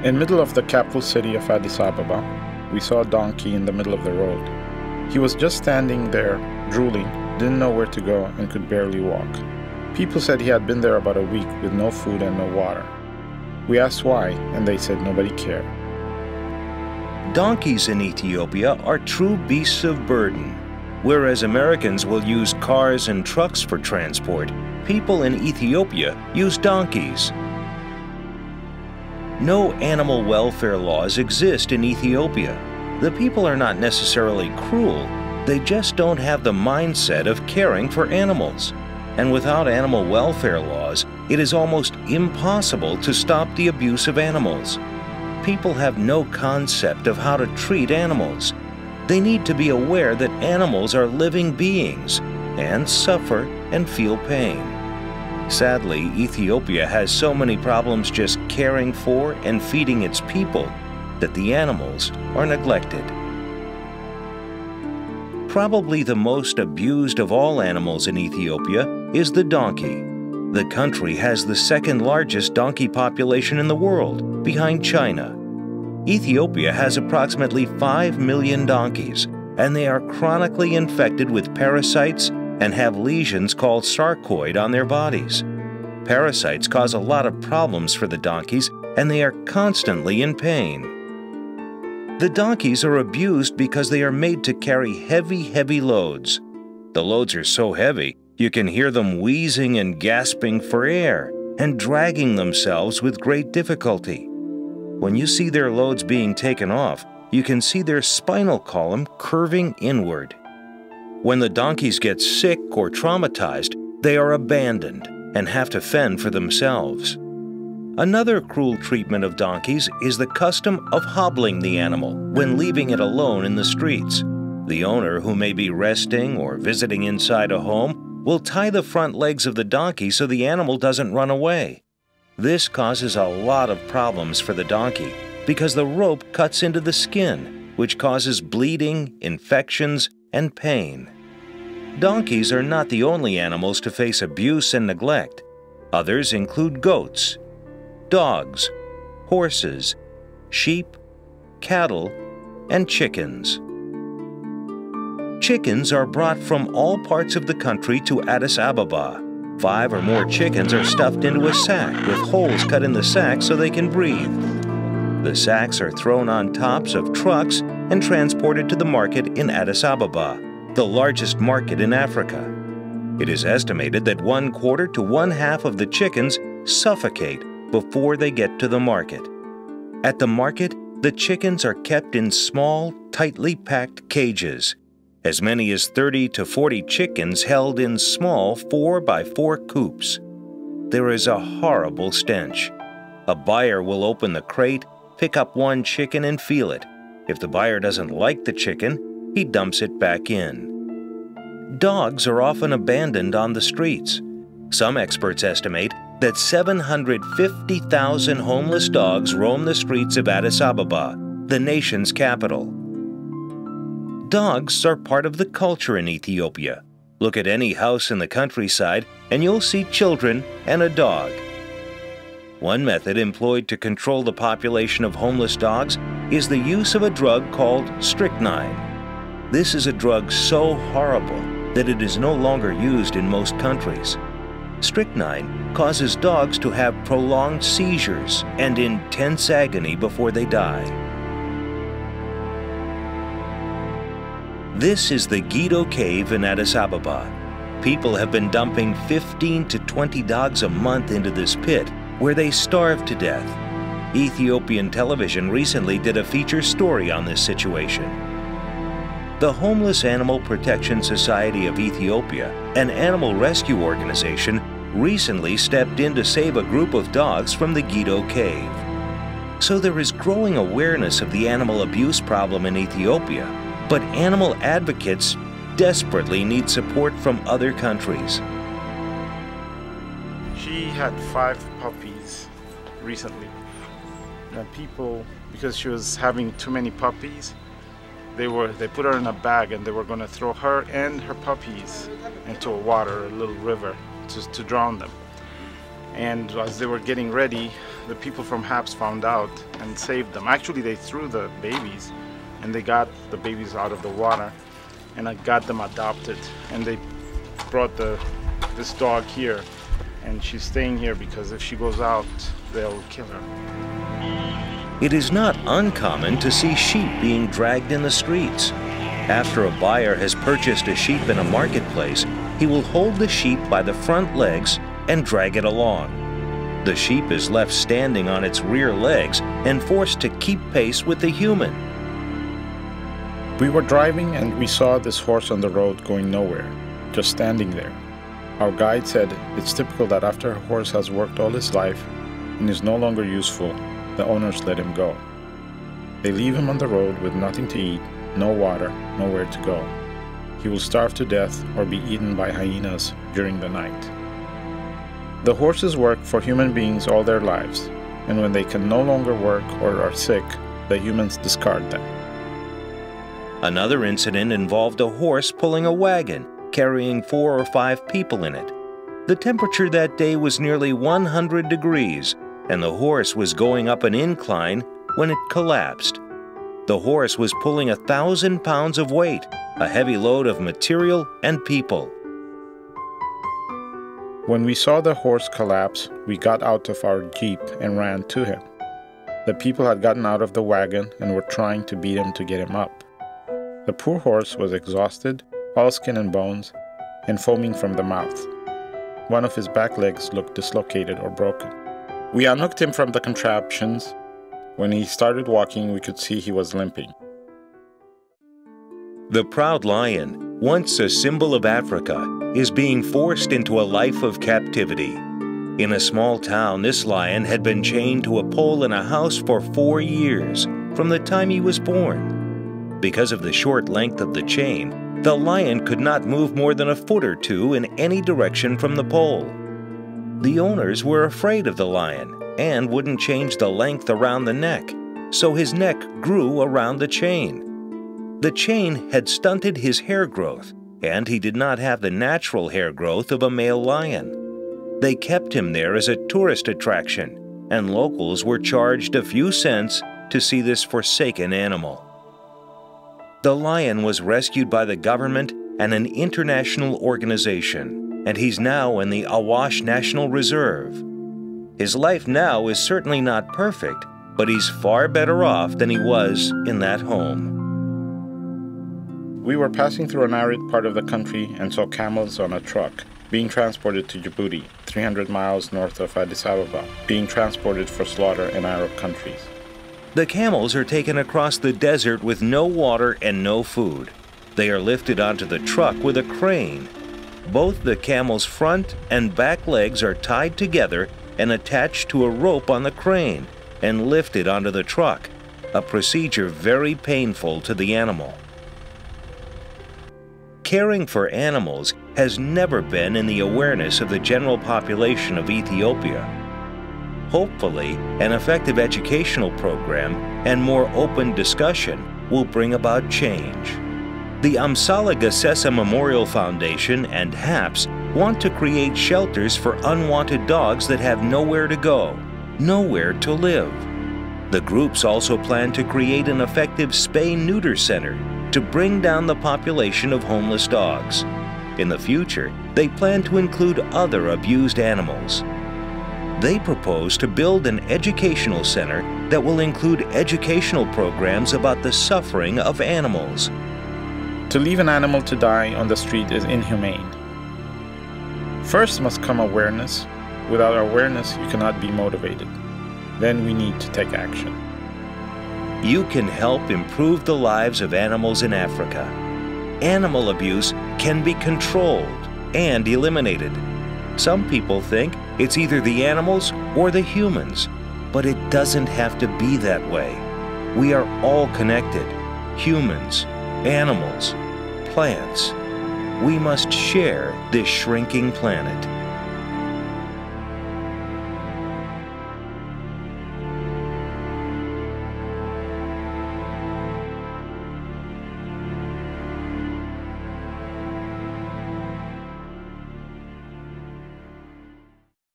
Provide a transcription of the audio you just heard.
In middle of the capital city of Addis Ababa, we saw a donkey in the middle of the road. He was just standing there, drooling, didn't know where to go, and could barely walk. People said he had been there about a week with no food and no water. We asked why, and they said nobody cared. Donkeys in Ethiopia are true beasts of burden. Whereas Americans will use cars and trucks for transport, people in Ethiopia use donkeys. No animal welfare laws exist in Ethiopia. The people are not necessarily cruel, they just don't have the mindset of caring for animals. And without animal welfare laws, it is almost impossible to stop the abuse of animals. People have no concept of how to treat animals. They need to be aware that animals are living beings and suffer and feel pain. Sadly, Ethiopia has so many problems just caring for and feeding its people that the animals are neglected. Probably the most abused of all animals in Ethiopia is the donkey. The country has the second largest donkey population in the world, behind China. Ethiopia has approximately 5 million donkeys, and they are chronically infected with parasites and have lesions called sarcoid on their bodies. Parasites cause a lot of problems for the donkeys, and they are constantly in pain. The donkeys are abused because they are made to carry heavy loads. The loads are so heavy, you can hear them wheezing and gasping for air and dragging themselves with great difficulty. When you see their loads being taken off, you can see their spinal column curving inward. When the donkeys get sick or traumatized, they are abandoned and have to fend for themselves. Another cruel treatment of donkeys is the custom of hobbling the animal when leaving it alone in the streets. The owner, who may be resting or visiting inside a home, will tie the front legs of the donkey so the animal doesn't run away. This causes a lot of problems for the donkey because the rope cuts into the skin, which causes bleeding, infections, and pain. Donkeys are not the only animals to face abuse and neglect. Others include goats, dogs, horses, sheep, cattle, and chickens. Chickens are brought from all parts of the country to Addis Ababa. 5 or more chickens are stuffed into a sack with holes cut in the sack so they can breathe. The sacks are thrown on tops of trucks and transported to the market in Addis Ababa, the largest market in Africa. It is estimated that 1/4 to 1/2 of the chickens suffocate before they get to the market. At the market, the chickens are kept in small, tightly packed cages. As many as 30 to 40 chickens held in small 4x4 coops. There is a horrible stench. A buyer will open the crate, pick up one chicken and feel it. If the buyer doesn't like the chicken, he dumps it back in. Dogs are often abandoned on the streets. Some experts estimate that 750,000 homeless dogs roam the streets of Addis Ababa, the nation's capital. Dogs are part of the culture in Ethiopia. Look at any house in the countryside and you'll see children and a dog. One method employed to control the population of homeless dogs is the use of a drug called strychnine. This is a drug so horrible that it is no longer used in most countries. Strychnine causes dogs to have prolonged seizures and intense agony before they die. This is the Gito Cave in Addis Ababa. People have been dumping 15 to 20 dogs a month into this pit, where they starve to death. Ethiopian television recently did a feature story on this situation. The Homeless Animal Protection Society of Ethiopia, an animal rescue organization, recently stepped in to save a group of dogs from the Gito Cave. So there is growing awareness of the animal abuse problem in Ethiopia, but animal advocates desperately need support from other countries. She had 5 puppies recently. Now people, because she was having too many puppies, they put her in a bag and they were going to throw her and her puppies into a water, a little river, to drown them. And as they were getting ready, the people from HAPS found out and saved them. Actually, they threw the babies, and they got the babies out of the water, and I got them adopted. And they brought this dog here, and she's staying here because if she goes out, they'll kill her. It is not uncommon to see sheep being dragged in the streets. After a buyer has purchased a sheep in a marketplace, he will hold the sheep by the front legs and drag it along. The sheep is left standing on its rear legs and forced to keep pace with the human. We were driving and we saw this horse on the road going nowhere, just standing there. Our guide said it's typical that after a horse has worked all his life and is no longer useful, the owners let him go. They leave him on the road with nothing to eat, no water, nowhere to go. He will starve to death or be eaten by hyenas during the night. The horses work for human beings all their lives, and when they can no longer work or are sick, the humans discard them. Another incident involved a horse pulling a wagon, carrying 4 or 5 people in it. The temperature that day was nearly 100 degrees, and the horse was going up an incline when it collapsed. The horse was pulling 1,000 pounds of weight, a heavy load of material and people. When we saw the horse collapse, we got out of our jeep and ran to him. The people had gotten out of the wagon and were trying to beat him to get him up. The poor horse was exhausted, all skin and bones, and foaming from the mouth. One of his back legs looked dislocated or broken. We unhooked him from the contraptions. When he started walking, we could see he was limping. The proud lion, once a symbol of Africa, is being forced into a life of captivity. In a small town, this lion had been chained to a pole in a house for 4 years, from the time he was born. Because of the short length of the chain, the lion could not move more than a foot or two in any direction from the pole. The owners were afraid of the lion and wouldn't change the length around the neck, so his neck grew around the chain. The chain had stunted his hair growth, and he did not have the natural hair growth of a male lion. They kept him there as a tourist attraction, and locals were charged a few cents to see this forsaken animal. The lion was rescued by the government and an international organization, and he's now in the Awash National Reserve. His life now is certainly not perfect, but he's far better off than he was in that home. We were passing through an arid part of the country and saw camels on a truck being transported to Djibouti, 300 miles north of Addis Ababa, being transported for slaughter in Arab countries. The camels are taken across the desert with no water and no food. They are lifted onto the truck with a crane. Both the camel's front and back legs are tied together and attached to a rope on the crane and lifted onto the truck, a procedure very painful to the animal. Caring for animals has never been in the awareness of the general population of Ethiopia. Hopefully, an effective educational program and more open discussion will bring about change. The Amsala Gassesa Memorial Foundation and HAPS want to create shelters for unwanted dogs that have nowhere to go, nowhere to live. The groups also plan to create an effective spay-neuter center to bring down the population of homeless dogs. In the future, they plan to include other abused animals. They propose to build an educational center that will include educational programs about the suffering of animals. To leave an animal to die on the street is inhumane. First must come awareness. Without awareness, you cannot be motivated. Then we need to take action. You can help improve the lives of animals in Africa. Animal abuse can be controlled and eliminated. Some people think it's either the animals or the humans, but it doesn't have to be that way. We are all connected, humans, animals, plants. We must share this shrinking planet.